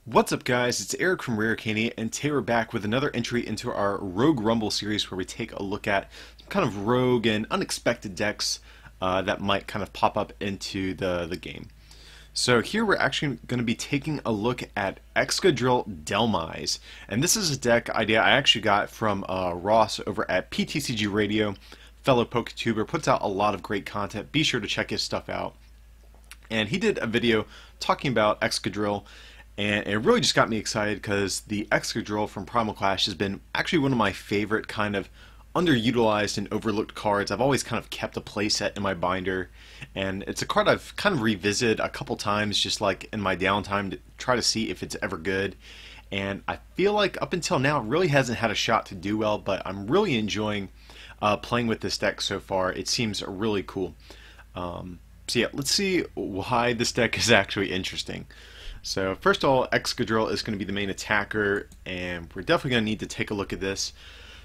What's up, guys? It's Eric from Rare Candy, and today we're back with another entry into our Rogue Rumble series where we take a look at some kind of rogue and unexpected decks that might kind of pop up into the game. So here we're actually going to be taking a look at Excadrill Dhelmise, and this is a deck idea I actually got from Ross over at PTCG Radio, fellow PokeTuber, puts out a lot of great content. Be sure to check his stuff out. And he did a video talking about Excadrill, and it really just got me excited because the Excadrill from Primal Clash has been actually one of my favorite kind of underutilized and overlooked cards. I've always kind of kept a playset in my binder, and it's a card I've kind of revisited a couple times just like in my downtime to try to see if it's ever good. And I feel like up until now it really hasn't had a shot to do well, but I'm really enjoying playing with this deck so far. It seems really cool. So yeah, let's see why this deck is actually interesting. So first of all, Excadrill is going to be the main attacker, and we're definitely going to need to take a look at this.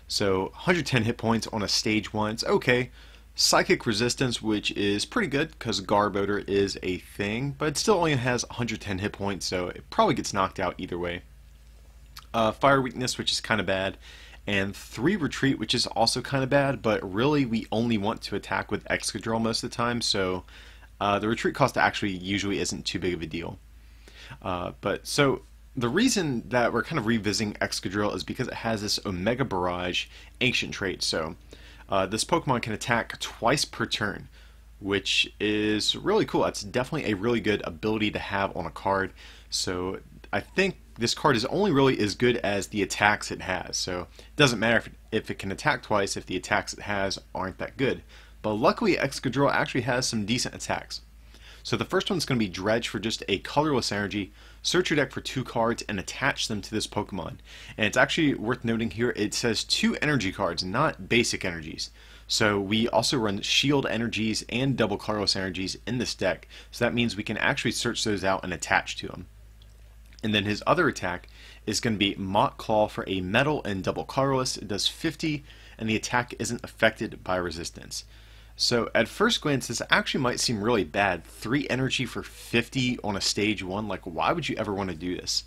So 110 hit points on a stage 1, it's okay. Psychic resistance, which is pretty good because Garb Odor is a thing, but it still only has 110 hit points, so it probably gets knocked out either way. Fire weakness, which is kind of bad, and 3 retreat, which is also kind of bad, but really we only want to attack with Excadrill most of the time, so the retreat cost actually usually isn't too big of a deal. But so the reason that we're kind of revisiting Excadrill is because it has this Omega Barrage ancient trait. So this Pokemon can attack twice per turn, which is really cool. That's definitely a really good ability to have on a card. So I think this card is only really as good as the attacks it has. So it doesn't matter if it can attack twice if the attacks it has aren't that good. But luckily Excadrill actually has some decent attacks. So the first one's going to be Dredge for just a colorless energy. Search your deck for 2 cards and attach them to this Pokemon. And it's actually worth noting here, it says 2 energy cards, not basic energies. So we also run shield energies and double colorless energies in this deck. So that means we can actually search those out and attach to them. And then his other attack is going to be Mock Claw for a metal and double colorless. It does 50, and the attack isn't affected by resistance. So at first glance, this actually might seem really bad. 3 energy for 50 on a stage 1, like why would you ever want to do this?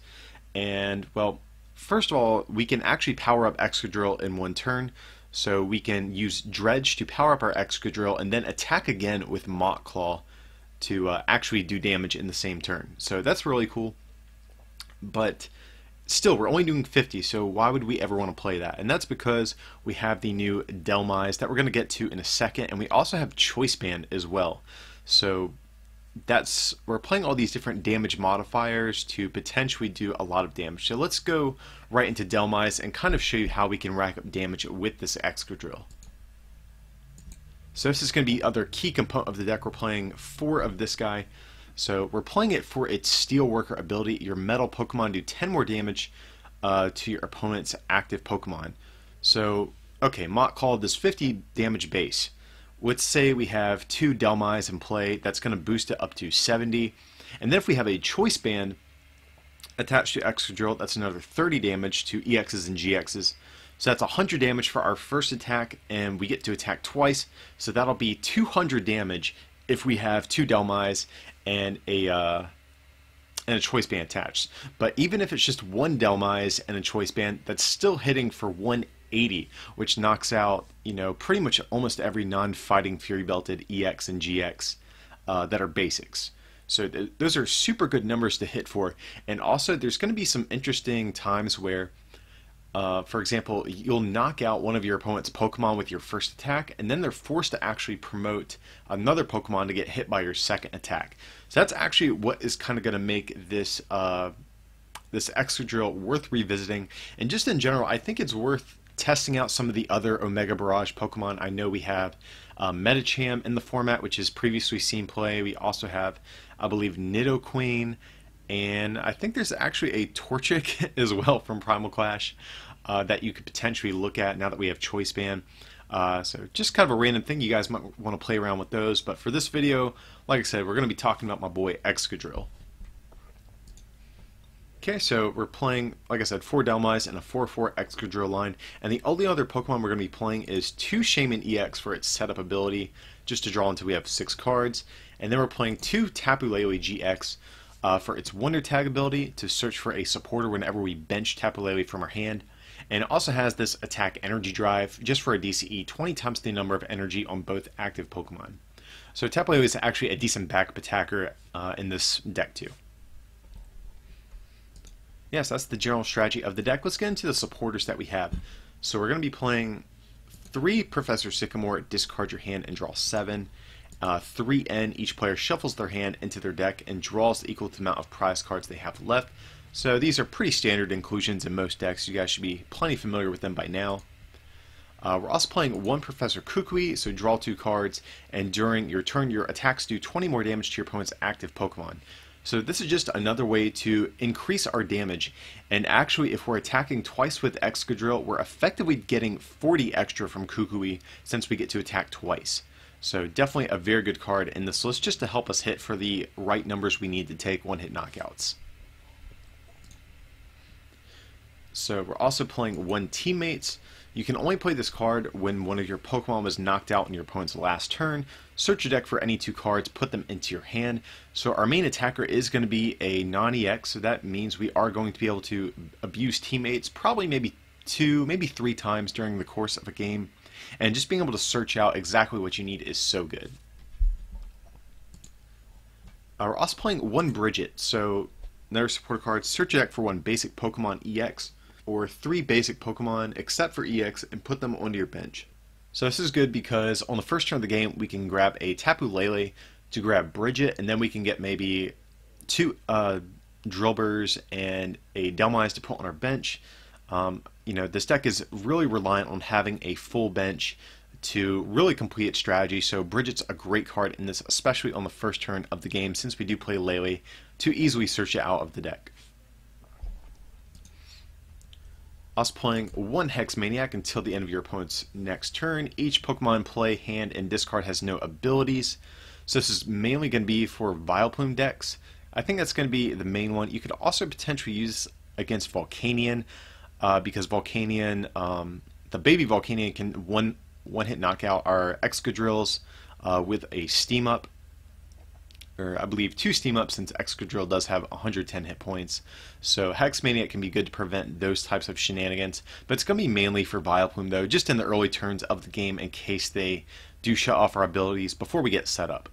And well, first of all, we can actually power up Excadrill in 1 turn. So we can use Dredge to power up our Excadrill and then attack again with Mock Claw to actually do damage in the same turn. So that's really cool. But still, we're only doing 50, so why would we ever want to play that? And that's because we have the new Dhelmise that we're going to get to in a second, and we also have Choice Band as well. So we're playing all these different damage modifiers to potentially do a lot of damage. So let's go right into Dhelmise and kind of show you how we can rack up damage with this Excadrill. So this is going to be the other key component of the deck. We're playing 4 of this guy. So we're playing it for its Steelworker ability. Your metal Pokemon do 10 more damage to your opponent's active Pokemon. So, okay, Mock Claw does 50 damage base. Let's say we have 2 Dhelmise in play. That's going to boost it up to 70. And then if we have a Choice Band attached to Excadrill, that's another 30 damage to EXs and GXs. So that's 100 damage for our first attack, and we get to attack twice. So that'll be 200 damage if we have 2 Dhelmise and a Choice Band attached. But even if it's just 1 Dhelmise and a Choice Band, that's still hitting for 180, which knocks out, you know, pretty much almost every non-fighting Fury Belted EX and GX that are basics. So those are super good numbers to hit for. And also there's going to be some interesting times where for example, you'll knock out one of your opponent's Pokemon with your first attack, and then they're forced to actually promote another Pokemon to get hit by your second attack. So that's actually what is kind of going to make this this Excadrill worth revisiting. And just in general, I think it's worth testing out some of the other Omega Barrage Pokemon. I know we have Medicham in the format, which is previously seen play. We also have, I believe, Nidoqueen. And I think there's actually a Torchic as well from Primal Clash that you could potentially look at now that we have Choice Band. So just kind of a random thing. You guys might want to play around with those. But for this video, like I said, we're going to be talking about my boy Excadrill. Okay, so we're playing, like I said, 4 Dhelmise and a 4/4 Excadrill line. And the only other Pokemon we're going to be playing is 2 Shaman EX for its setup ability, just to draw until we have 6 cards. And then we're playing 2 Tapu Lele GX for its Wonder Tag ability to search for a supporter whenever we bench Tapu Lele from our hand. And it also has this attack energy drive just for a DCE 20 times the number of energy on both active Pokemon. So Tapu Lele is actually a decent backup attacker in this deck too. Yes, that's the general strategy of the deck. Let's get into the supporters that we have. So we're going to be playing 3 Professor Sycamore, discard your hand and draw 7. 3N, each player shuffles their hand into their deck and draws the equal to the amount of prize cards they have left. So these are pretty standard inclusions in most decks. You guys should be plenty familiar with them by now. We're also playing 1 Professor Kukui, so draw 2 cards, and during your turn your attacks do 20 more damage to your opponent's active Pokemon. So this is just another way to increase our damage, and actually if we're attacking twice with Excadrill, we're effectively getting 40 extra from Kukui since we get to attack twice. So definitely a very good card in this list just to help us hit for the right numbers we need to take one-hit knockouts. So we're also playing 1 Teammates. You can only play this card when one of your Pokemon was knocked out in your opponent's last turn. Search your deck for any 2 cards, put them into your hand. So our main attacker is going to be a non-EX, so that means we are going to be able to abuse Teammates probably maybe 2, maybe 3 times during the course of a game. And just being able to search out exactly what you need is so good. We're also playing 1 Bridget, so another supporter card. Search your deck for 1 basic Pokemon EX, or 3 basic Pokemon except for EX, and put them onto your bench. So this is good because on the first turn of the game we can grab a Tapu Lele to grab Bridget, and then we can get maybe 2 Drillburs and a Dhelmise to put on our bench. You know, this deck is really reliant on having a full bench to really complete its strategy, so Bridget's a great card in this, especially on the first turn of the game since we do play Lele, to easily search it out of the deck. Us playing 1 Hex Maniac until the end of your opponent's next turn. Each Pokemon play, hand, and discard has no abilities. So this is mainly going to be for Vileplume decks. I think that's going to be the main one. You could also potentially use against Volcanion because Volcanion, the baby Volcanion can one-hit knockout our Excadrills with a Steam Up. Or I believe 2 Steam Ups since Excadrill does have 110 hit points. So Hex Maniac can be good to prevent those types of shenanigans. But it's going to be mainly for Vileplume though, just in the early turns of the game in case they do shut off our abilities before we get set up.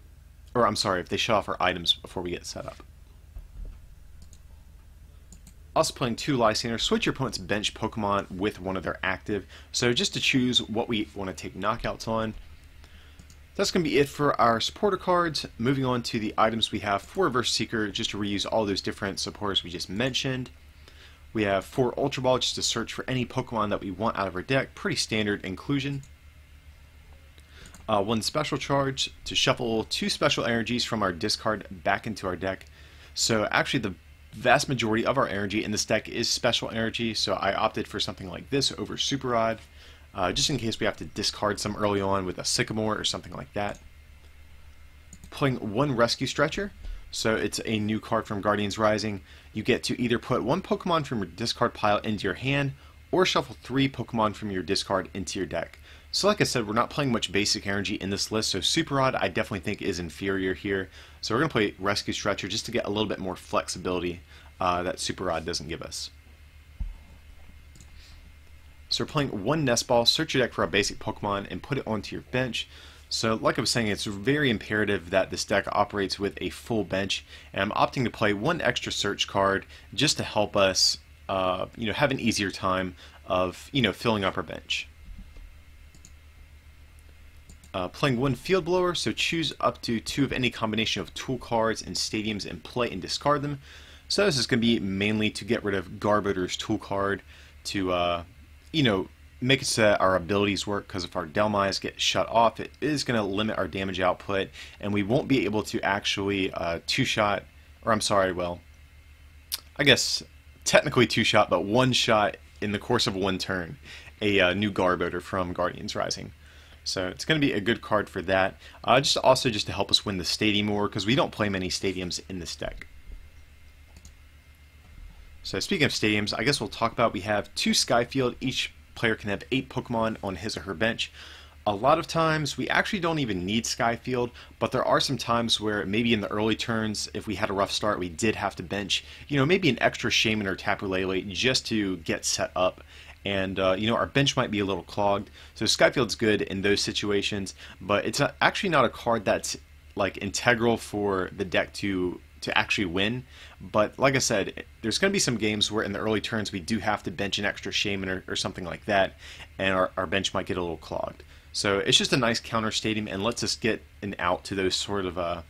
Or I'm sorry, if they shut off our items before we get set up. Also playing 2 Lysander, switch your opponent's bench Pokemon with one of their active. So just to choose what we want to take knockouts on. That's going to be it for our supporter cards. Moving on to the items we have for Reverse Seeker, just to reuse all those different supporters we just mentioned. We have 4 Ultra Ball just to search for any Pokemon that we want out of our deck. Pretty standard inclusion. 1 Special Charge to shuffle 2 special energies from our discard back into our deck. So actually the vast majority of our energy in this deck is special energy, so I opted for something like this over Super Rod. Just in case we have to discard some early on with a Sycamore or something like that. Playing 1 Rescue Stretcher, so it's a new card from Guardians Rising. You get to either put 1 Pokemon from your discard pile into your hand, or shuffle 3 Pokemon from your discard into your deck. So like I said, we're not playing much basic energy in this list, so Super Rod I definitely think is inferior here. So we're going to play Rescue Stretcher just to get a little bit more flexibility that Super Rod doesn't give us. So we're playing 1 Nest Ball, search your deck for a basic Pokemon and put it onto your bench. So like I was saying, it's very imperative that this deck operates with a full bench, and I'm opting to play 1 extra search card just to help us have an easier time of filling up our bench. Playing 1 Field Blower, so choose up to 2 of any combination of tool cards and stadiums and play and discard them. So this is going to be mainly to get rid of Garbodor's tool card to make it so that our abilities work, because if our Dhelmise get shut off, it is going to limit our damage output, and we won't be able to actually two-shot, or I'm sorry, well, I guess technically two-shot, but one-shot in the course of 1 turn, a new Garbodor from Guardians Rising. So it's going to be a good card for that, just to help us win the Stadium War, because we don't play many Stadiums in this deck. So speaking of stadiums, I guess we'll talk about, we have 2 Skyfield. Each player can have 8 Pokemon on his or her bench. A lot of times we actually don't even need Skyfield, but there are some times where maybe in the early turns, if we had a rough start, we did have to bench, maybe an extra Shaman or Tapu Lele just to get set up. And, our bench might be a little clogged. So Skyfield's good in those situations, but it's actually not a card that's like integral for the deck to actually win. But like I said, there's going to be some games where in the early turns we do have to bench an extra Shaman or something like that, and our bench might get a little clogged. So it's just a nice counter stadium and lets us get an out to those sort of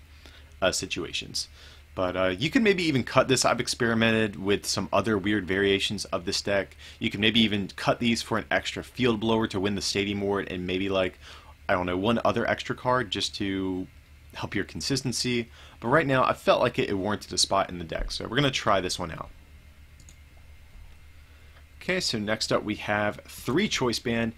situations. But you can maybe even cut this. I've experimented with some other weird variations of this deck. You can maybe even cut these for an extra field blower to win the Stadium Ward, and maybe like, I don't know, one other extra card just to help your consistency. But right now I felt like it warranted a spot in the deck, so we're going to try this one out. Okay, so next up we have 3 Choice Band.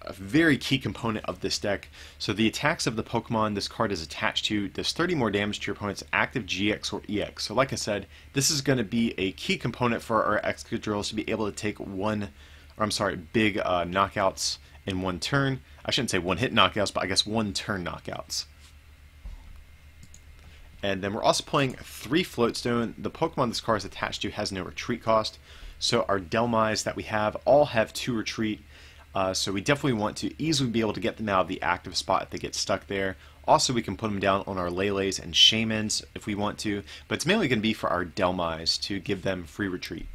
A very key component of this deck. So the attacks of the Pokemon this card is attached to does 30 more damage to your opponent's active GX or EX. So like I said, this is going to be a key component for our Excadrills to be able to take big knockouts in one turn. I shouldn't say one hit knockouts, but I guess one turn knockouts. And then we're also playing 3 Floatstone. The Pokemon this card is attached to has no retreat cost. So our Dhelmise that we have all have 2 retreat. So we definitely want to easily be able to get them out of the active spot if they get stuck there. Also, we can put them down on our Leles and Shamans if we want to, but it's mainly going to be for our Dhelmise to give them free retreat.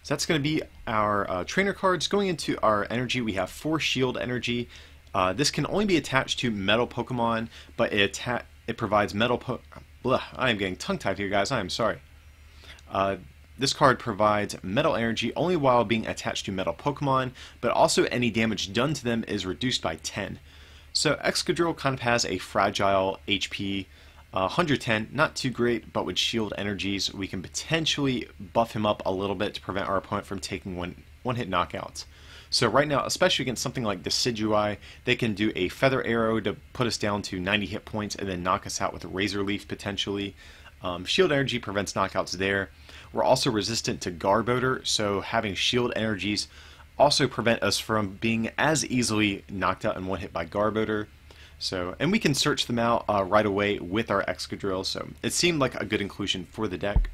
So that's going to be our trainer cards. Going into our energy, we have 4 shield energy. This can only be attached to metal Pokemon, but it provides metal I am getting tongue-tied here, guys. I am sorry. This card provides metal energy only while being attached to metal Pokemon, but also any damage done to them is reduced by 10. So Excadrill kind of has a fragile HP, 110, not too great, but with shield energies we can potentially buff him up a little bit to prevent our opponent from taking one-hit knockouts. So right now, especially against something like Decidueye, they can do a Feather Arrow to put us down to 90 hit points and then knock us out with a Razor Leaf potentially. Shield energy prevents knockouts there. We're also resistant to Garbodor, so having shield energies also prevent us from being as easily knocked out in one hit by Garbodor. So, and we can search them out right away with our Excadrill, so it seemed like a good inclusion for the deck.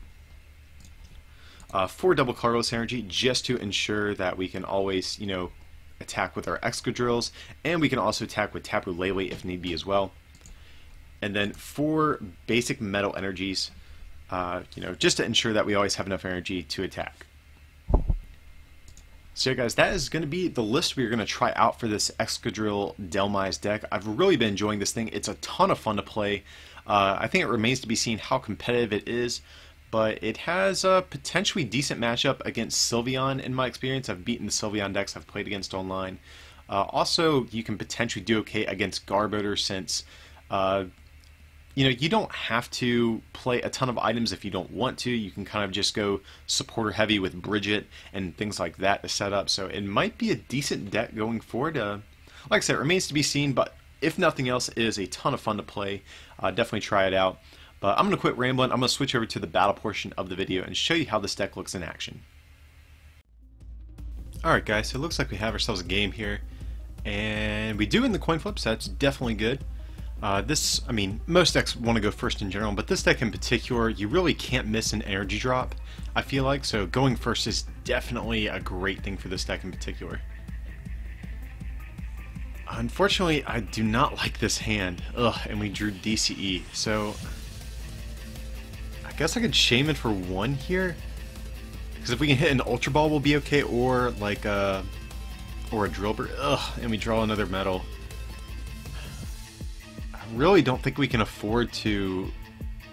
4 double colorless energy just to ensure that we can always, attack with our Excadrills, and we can also attack with Tapu Lele if need be as well. And then 4 basic metal energies, just to ensure that we always have enough energy to attack. So yeah, guys, that is going to be the list we're going to try out for this Excadrill Dhelmise deck. I've really been enjoying this thing. It's a ton of fun to play. I think it remains to be seen how competitive it is, but it has a potentially decent matchup against Sylveon in my experience. I've beaten the Sylveon decks I've played against online. Also, you can potentially do okay against Garbodor since you don't have to play a ton of items if you don't want to. You can kind of just go supporter heavy with Bridget and things like that to set up. So it might be a decent deck going forward. Like I said, it remains to be seen, but if nothing else, it is a ton of fun to play. Definitely try it out. But I'm going to quit rambling. I'm going to switch over to the battle portion of the video and show you how this deck looks in action. Alright guys, so it looks like we have ourselves a game here. And we do in the coin flip, so that's definitely good. Most decks want to go first in general, but this deck in particular, you really can't miss an energy drop, I feel like, so going first is definitely a great thing for this deck in particular. Unfortunately, I do not like this hand. And we drew DCE, so I guess I could Shaman for 1 here, because if we can hit an Ultra Ball, we'll be okay, or like or a Drill Bird, and we draw another metal. Really don't think we can afford to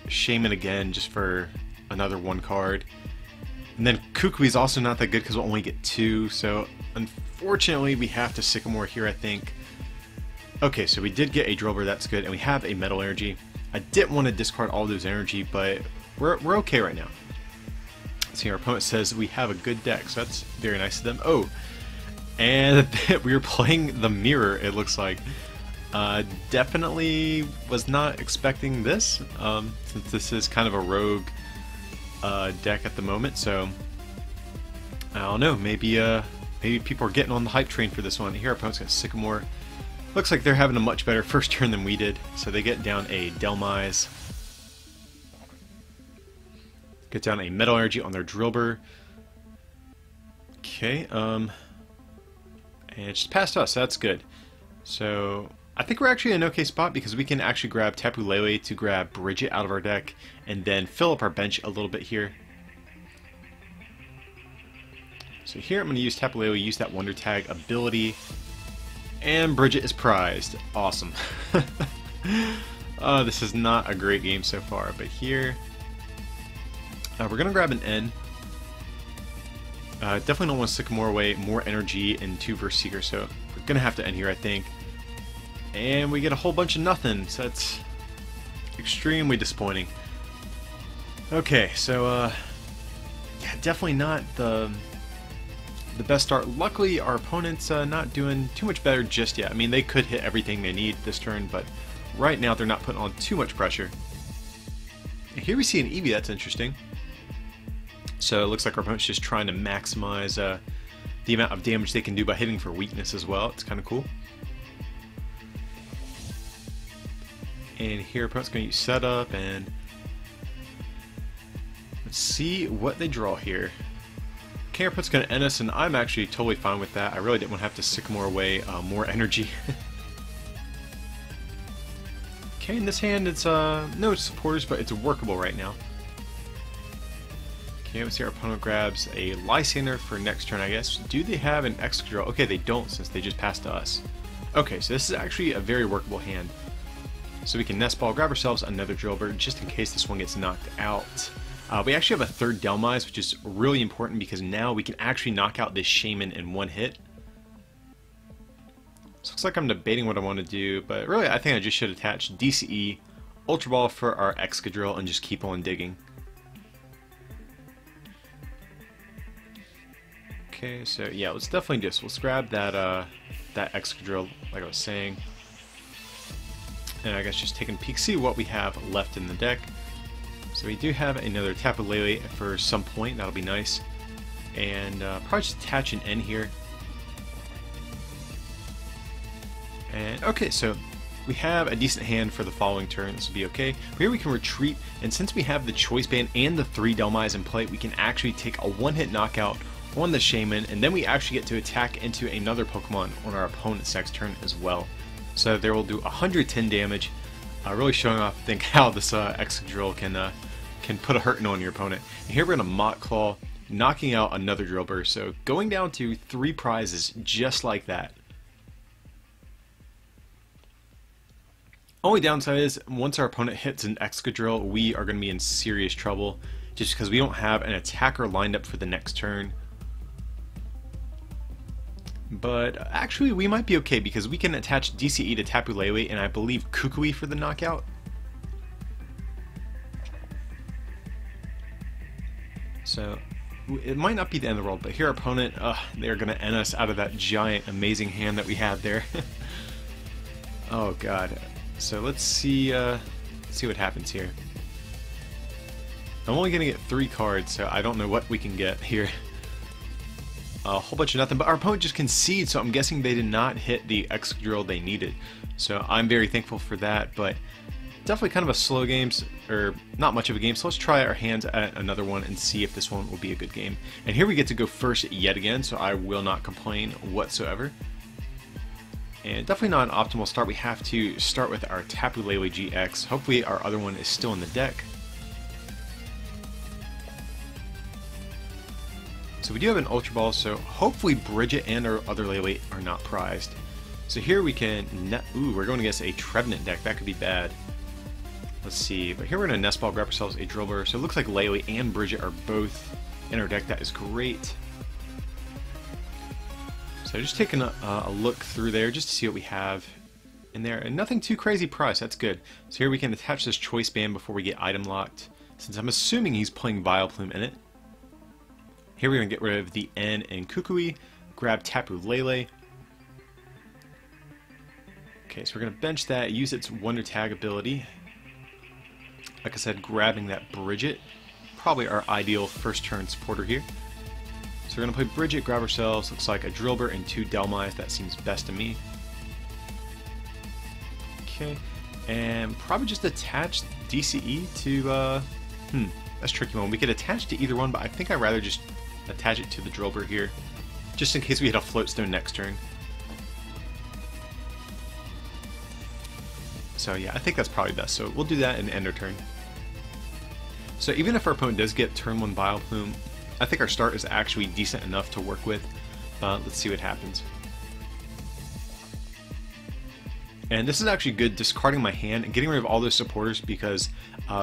Shaman again just for another 1 card. And then Kukui is also not that good because we'll only get 2, so unfortunately we have to Sycamore here, I think. Okay, so we did get a Drillbur, that's good, and we have a Metal Energy. I didn't want to discard all those energy, but we're okay right now. See, our opponent says we have a good deck, so that's very nice of them. Oh, and we were playing the Mirror, it looks like. Definitely was not expecting this, since this is kind of a rogue deck at the moment, so I don't know, maybe Maybe people are getting on the hype train for this one. Here our opponent's got Sycamore. Looks like they're having a much better first turn than we did. So they get down a Dhelmise. Get down a Metal Energy on their Drillbur. Okay, and it's just past us, so that's good. So I think we're actually in an okay spot because we can actually grab Tapu Lele to grab Bridget out of our deck and then fill up our bench a little bit here. So here I'm going to use Tapu Lele, use that Wonder Tag ability, and Bridget is prized. Awesome. This is not a great game so far, but here we're going to grab an N. Definitely don't want to Sycamore away more energy in 2 versus Seeker, so we're going to have to end here, I think. And we get a whole bunch of nothing, so that's extremely disappointing. Okay, so yeah, definitely not the best start. Luckily, our opponent's not doing too much better just yet. I mean, they could hit everything they need this turn, but right now they're not putting on too much pressure. And here we see an Eevee, that's interesting. So it looks like our opponent's just trying to maximize the amount of damage they can do by hitting for weakness as well. It's kind of cool. And here, opponent's going to use setup, and let's see what they draw here. Okay, our opponent's going to end us, and I'm actually totally fine with that. I really didn't want to have to Sycamore away more energy. Okay, in this hand, it's no supporters, but it's workable right now. Okay, let's see, our opponent grabs a Lysander for next turn, I guess. Do they have an Excadrill? Okay, they don't, since they just passed to us. Okay, so this is actually a very workable hand. So we can Nest Ball, grab ourselves another Drillbur, just in case this one gets knocked out. We actually have a third Dhelmise, which is really important because now we can actually knock out this Shaman in one hit. So it looks like I'm debating what I want to do, but really I think I just should attach DCE, Ultra Ball for our Excadrill, and just keep on digging. Okay, so yeah, let's definitely just, let's grab that that Excadrill, like I was saying. And I guess just taking a peek, see what we have left in the deck. So we do have another Tapu Lele for some point, that'll be nice. And probably just attach an N here. And okay, so we have a decent hand for the following turn, this will be okay. Here we can retreat, and since we have the Choice Band and the 3 Dhelmise in play, we can actually take a one-hit knockout on the Shaman, and then we actually get to attack into another Pokemon on our opponent's next turn as well. So there will do 110 damage, really showing off, I think, how this Excadrill can put a hurting on your opponent. And here we're going to Mach Claw, knocking out another Drillbur, so going down to 3 prizes just like that. Only downside is, once our opponent hits an Excadrill, we are going to be in serious trouble, just because we don't have an attacker lined up for the next turn. But actually we might be okay because we can attach DCE to Tapu Lele and I believe Kukui for the knockout. So it might not be the end of the world, but here our opponent, they're going to end us out of that giant amazing hand that we had there. Oh god. So let's see what happens here. I'm only going to get 3 cards, so I don't know what we can get here. A whole bunch of nothing, but our opponent just conceded, so I'm guessing they did not hit the Excadrill they needed. So I'm very thankful for that, but definitely kind of a slow game, or not much of a game, so let's try our hands at another one and see if this one will be a good game. And here we get to go first yet again, so I will not complain whatsoever. And definitely not an optimal start. We have to start with our Tapu Lele GX. Hopefully our other one is still in the deck. So we do have an Ultra Ball, so hopefully Bridget and our other Lele are not prized. So here we can, ooh, we're going against a Trevenant deck, that could be bad. Let's see, but here we're going to Nest Ball, grab ourselves a Drillbur, so it looks like Lele and Bridget are both in our deck, that is great. So just taking a look through there just to see what we have in there, and nothing too crazy priced, that's good. So here we can attach this Choice Band before we get item locked, since I'm assuming he's playing Vileplume in it. Here we're going to get rid of the N and Kukui, grab Tapu Lele. Okay, so we're going to bench that, use its Wonder Tag ability. Like I said, grabbing that Bridget, probably our ideal first turn supporter here. So So we're going to play Bridget, grab ourselves, looks like a Drillbur and 2 Dhelmise. That seems best to me. Okay, and probably just attach DCE to, that's a tricky one. We could attach to either one, but I think I'd rather just attach it to the Drillbur here, just in case we hit a Floatstone next turn. So yeah, I think that's probably best. So we'll do that and end our turn. So even if our opponent does get turn 1 Vileplume, I think our start is actually decent enough to work with. Let's see what happens. And this is actually good, discarding my hand and getting rid of all those supporters, because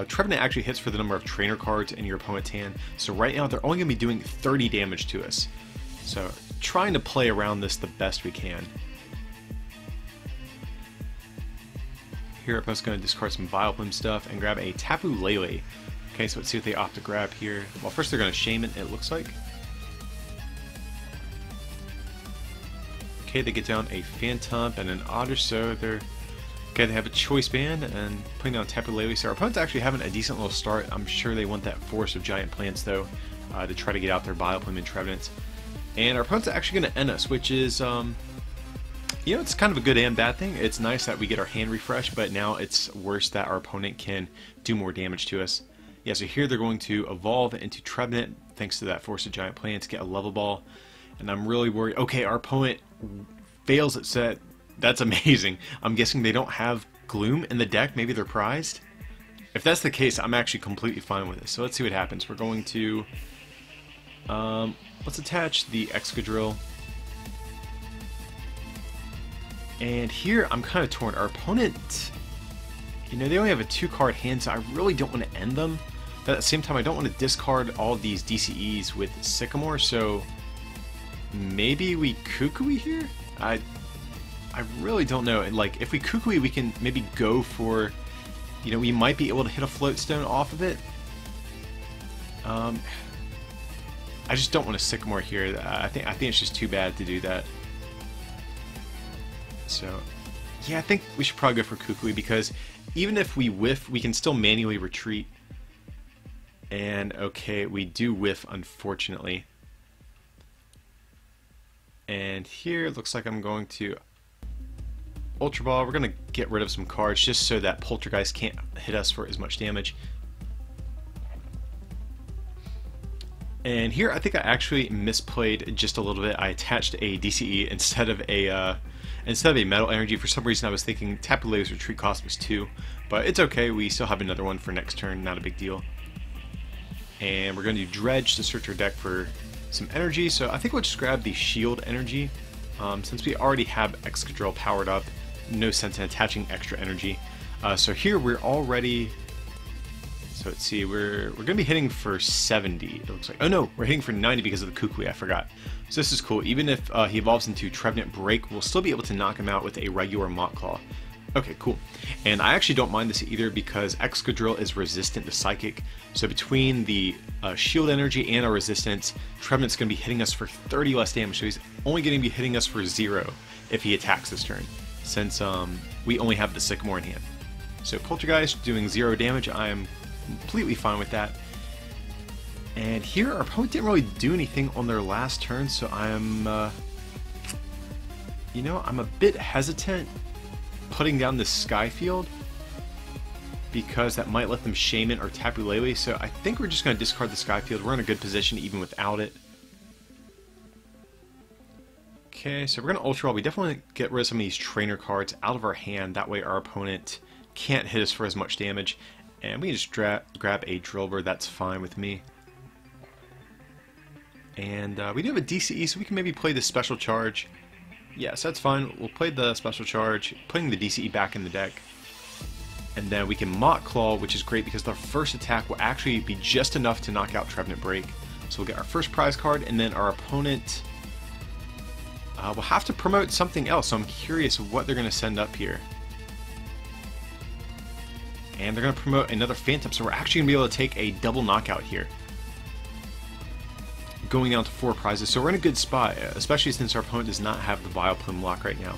Trevenant actually hits for the number of trainer cards in your opponent's hand. So right now they're only going to be doing 30 damage to us. So trying to play around this the best we can. Here, our opponent's going to discard some Vileplume stuff and grab a Tapu Lele. Okay, so let's see what they opt to grab here. Well, first they're going to Shaman, it looks like. Okay, they get down a Phantump and an Otter, so they're... Okay, they have a Choice Band and putting down Tapu Lele. So our opponent's actually having a decent little start. I'm sure they want that Forest of Giant Plants, though, to try to get out their Vileplume and Trevenants. And our opponent's actually going to end us, which is... you know, it's kind of a good and bad thing. It's nice that we get our hand refreshed, but now it's worse that our opponent can do more damage to us. Yeah, so here they're going to evolve into Trevenant, thanks to that Force of Giant Plants, get a Level Ball. And I'm really worried. Okay, our opponent fails at set. That's amazing. I'm guessing they don't have Gloom in the deck. Maybe they're prized. If that's the case, I'm actually completely fine with it. So let's see what happens. We're going to... let's attach the Excadrill. And here, I'm kind of torn. Our opponent, you know, they only have a 2-card hand, so I really don't want to end them. But at the same time, I don't want to discard all these DCEs with Sycamore, so maybe we Kukui here? I really don't know. And like, if we Kukui, we can maybe go for, you know, we might be able to hit a Floatstone off of it. I just don't want to Sycamore here. I think it's just too bad to do that. So, yeah, I think we should probably go for Kukui, because even if we whiff, we can still manually retreat. And, okay, we do whiff, unfortunately. And here, it looks like I'm going to Ultra Ball. We're going to get rid of some cards just so that Poltergeist can't hit us for as much damage. And here, I think I actually misplayed just a little bit. I attached a DCE instead of a Metal Energy. For some reason, I was thinking Tapu Lele's retreat cost was 2, but it's okay. We still have another one for next turn. Not a big deal. And we're going to do Dredge to search our deck for some energy. So I think we'll just grab the Shield Energy. Since we already have Excadrill powered up, no sense in attaching extra energy. So here we're already... So let's see, we're going to be hitting for 70, it looks like. Oh no, we're hitting for 90 because of the Kukui, I forgot. So this is cool. Even if he evolves into Trevenant Break, we'll still be able to knock him out with a regular Mach Claw. Okay, cool. And I actually don't mind this either, because Excadrill is resistant to Psychic. So between the Shield Energy and our resistance, Trevenant's going to be hitting us for 30 less damage. So he's only going to be hitting us for 0 if he attacks this turn, since we only have the Sycamore in hand. So Poltergeist doing 0 damage, I am completely fine with that. And here our opponent didn't really do anything on their last turn, so I'm you know, I'm a bit hesitant putting down this Sky Field, because that might let them Shaman or Tapu Lele. So I think we're just going to discard the Sky Field. We're in a good position even without it. Okay, so we're going to Ultra Ball. We definitely get rid of some of these trainer cards out of our hand. That way our opponent can't hit us for as much damage. And we can just grab a Drillbur. That's fine with me. And we do have a DCE, so we can maybe play the Special Charge. Yes, that's fine. We'll play the Special Charge, putting the DCE back in the deck. And then we can Mach Claw, which is great because the first attack will actually be just enough to knock out Trevenant Break. So we'll get our first prize card, and then our opponent will have to promote something else. So I'm curious what they're going to send up here. And they're going to promote another Phantom, so we're actually going to be able to take a double knockout here, going down to 4 prizes. So we're in a good spot, especially since our opponent does not have the Vileplume lock right now.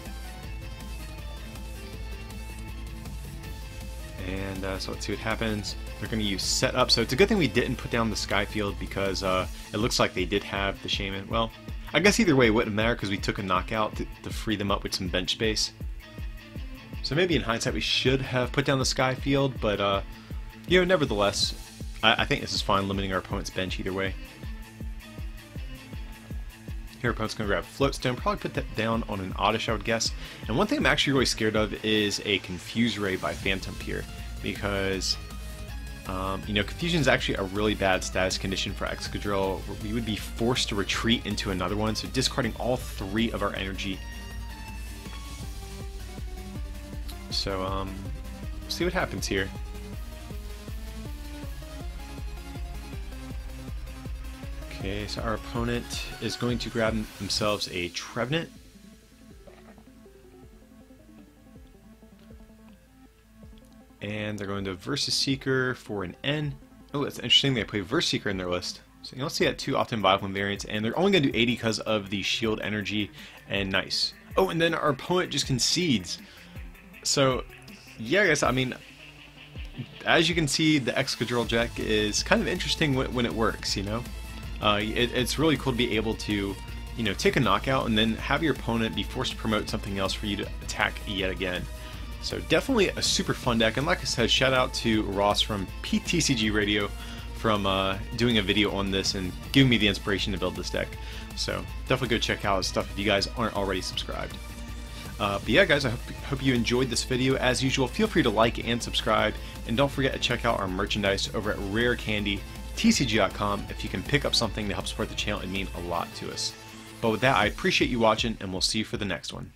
And so let's see what happens. They're going to use setup, so it's a good thing we didn't put down the Sky Field because it looks like they did have the Shaman. Well, I guess either way it wouldn't matter because we took a knockout to free them up with some bench space. So maybe in hindsight we should have put down the Sky Field, but you know, nevertheless, I think this is fine limiting our opponent's bench either way. Here, opponent's going to grab Floatstone, probably put that down on an Oddish, I would guess. And one thing I'm actually really scared of is a Confuse Ray by Phantom here, because you know, Confusion is actually a really bad status condition for Excadrill. We would be forced to retreat into another one, so discarding all 3 of our energy. So, we'll see what happens here. Okay, so our opponent is going to grab themselves a Trevenant. And they're going to Versus Seeker for an N. Oh, that's interesting. They play Versus Seeker in their list. So you don't see that too often in Bioform variants. And they're only going to do 80 because of the shield energy. And nice. Oh, and then our opponent just concedes. So, yeah, guys, I mean, as you can see, the Excadrill deck is kind of interesting when it works, you know? It's really cool to be able to, you know, take a knockout and then have your opponent be forced to promote something else for you to attack yet again. So definitely a super fun deck, and like I said, shout out to Ross from PTCG Radio from doing a video on this and giving me the inspiration to build this deck. So definitely go check out his stuff if you guys aren't already subscribed. But yeah, guys, I hope you enjoyed this video. As usual, feel free to like and subscribe, and don't forget to check out our merchandise over at rarecandytcg.com. If you can pick up something to help support the channel, it'd mean a lot to us. But with that, I appreciate you watching, and we'll see you for the next one.